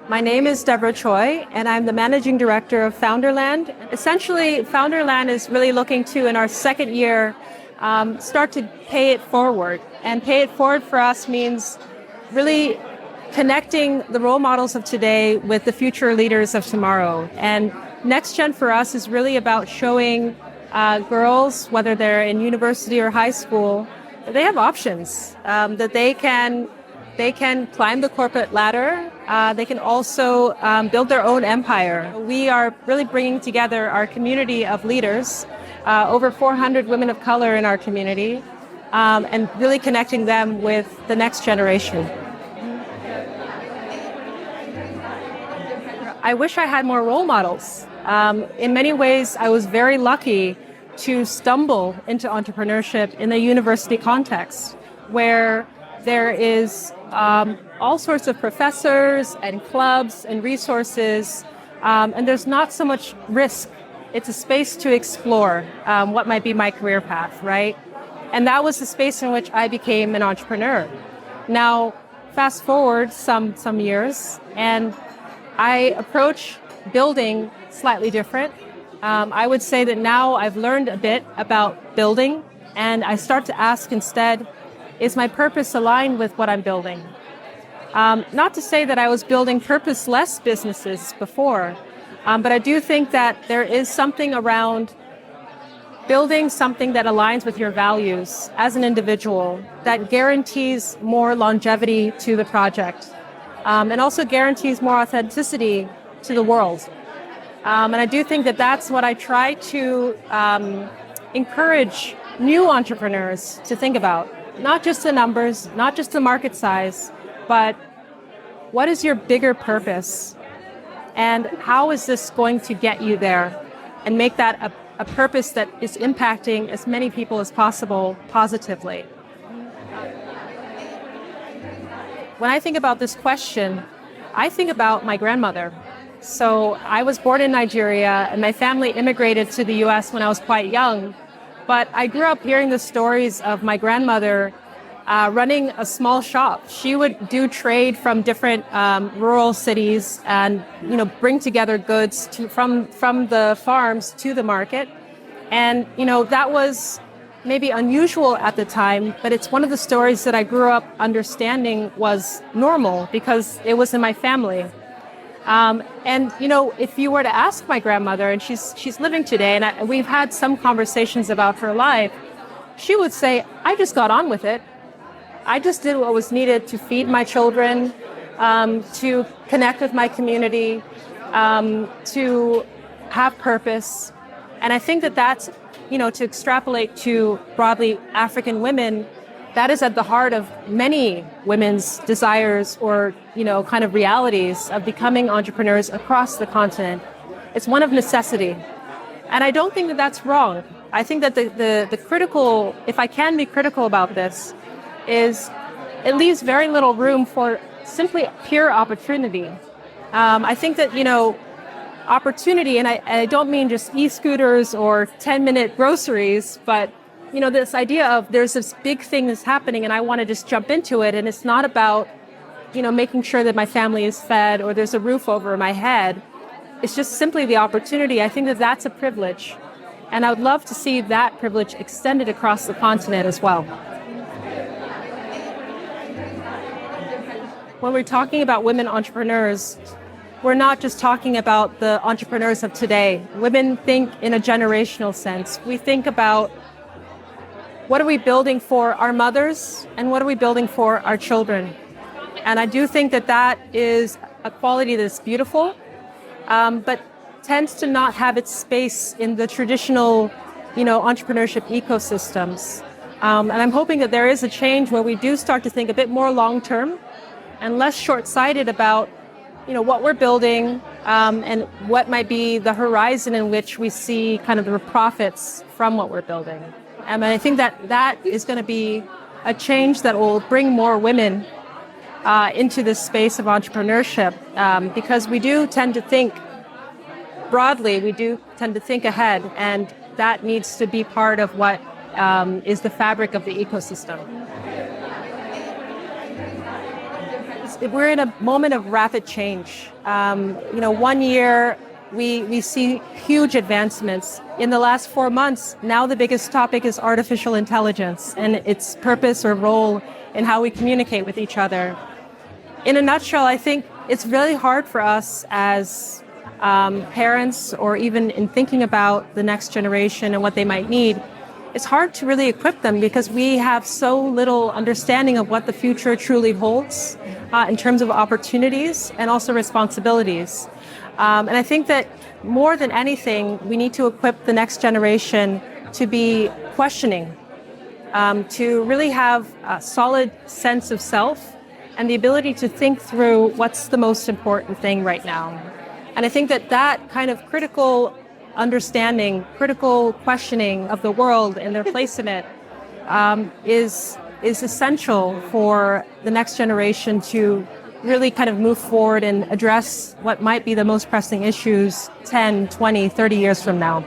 My name is Deborah Choi, and I'm the managing director of Founderland. Essentially, Founderland is really looking to, in our second year, start to pay it forward. And pay it forward for us means really connecting the role models of today with the future leaders of tomorrow. And Next Gen for us is really about showing girls, whether they're in university or high school, that they have options, that they can climb the corporate ladder. They can also build their own empire. We are really bringing together our community of leaders, over 400 women of color in our community, and really connecting them with the next generation. I wish I had more role models. In many ways, I was very lucky to stumble into entrepreneurship in a university context where there is all sorts of professors and clubs and resources, and there's not so much risk. It's a space to explore what might be my career path, right? And that was the space in which I became an entrepreneur. Now, fast forward some years, and I approach building slightly different. I would say that now I've learned a bit about building, and I start to ask instead, is my purpose aligned with what I'm building? Not to say that I was building purposeless businesses before, but I do think that there is something around building something that aligns with your values as an individual that guarantees more longevity to the project, and also guarantees more authenticity to the world. And I do think that that's what I try to encourage new entrepreneurs to think about. Not just the numbers, not just the market size, but what is your bigger purpose? And how is this going to get you there and make that a purpose that is impacting as many people as possible positively? When I think about this question, I think about my grandmother. So I was born in Nigeria, and my family immigrated to the US when I was quite young. But I grew up hearing the stories of my grandmother running a small shop. She would do trade from different rural cities and bring together goods from the farms to the market. And that was maybe unusual at the time, but it's one of the stories that I grew up understanding was normal because it was in my family. And if you were to ask my grandmother, and she's living today, and we've had some conversations about her life, she would say, I just got on with it. I just did what was needed to feed my children, to connect with my community, to have purpose. And I think that's, to extrapolate to broadly African women, that is at the heart of many women's desires or, kind of realities of becoming entrepreneurs across the continent. It's one of necessity. And I don't think that that's wrong. I think that the critical, if I can be critical about this, is it leaves very little room for simply pure opportunity. I think that, opportunity, and I don't mean just e-scooters or 10-minute groceries, but this idea of there's this big thing that's happening and I want to just jump into it. And it's not about, making sure that my family is fed or there's a roof over my head. It's just simply the opportunity. I think that that's a privilege. And I would love to see that privilege extended across the continent as well. When we're talking about women entrepreneurs, we're not just talking about the entrepreneurs of today. Women think in a generational sense. We think about what are we building for our mothers and what are we building for our children? And I do think that is a quality that's beautiful, but tends to not have its space in the traditional, entrepreneurship ecosystems. And I'm hoping that there is a change where we do start to think a bit more long-term and less short-sighted about, what we're building and what might be the horizon in which we see kind of the profits from what we're building. And I think that is going to be a change that will bring more women into this space of entrepreneurship because we do tend to think broadly, we do tend to think ahead, and that needs to be part of what is the fabric of the ecosystem. we're in a moment of rapid change. 1 year we see huge advancements. In the last 4 months, now the biggest topic is artificial intelligence and its purpose or role in how we communicate with each other. In a nutshell, I think it's really hard for us as parents, or even in thinking about the next generation and what they might need. It's hard to really equip them because we have so little understanding of what the future truly holds in terms of opportunities and also responsibilities. And I think that more than anything, we need to equip the next generation to be questioning, to really have a solid sense of self and the ability to think through what's the most important thing right now. And I think that that kind of critical understanding, critical questioning of the world and their place in it is essential for the next generation to really kind of move forward and address what might be the most pressing issues 10, 20, 30 years from now.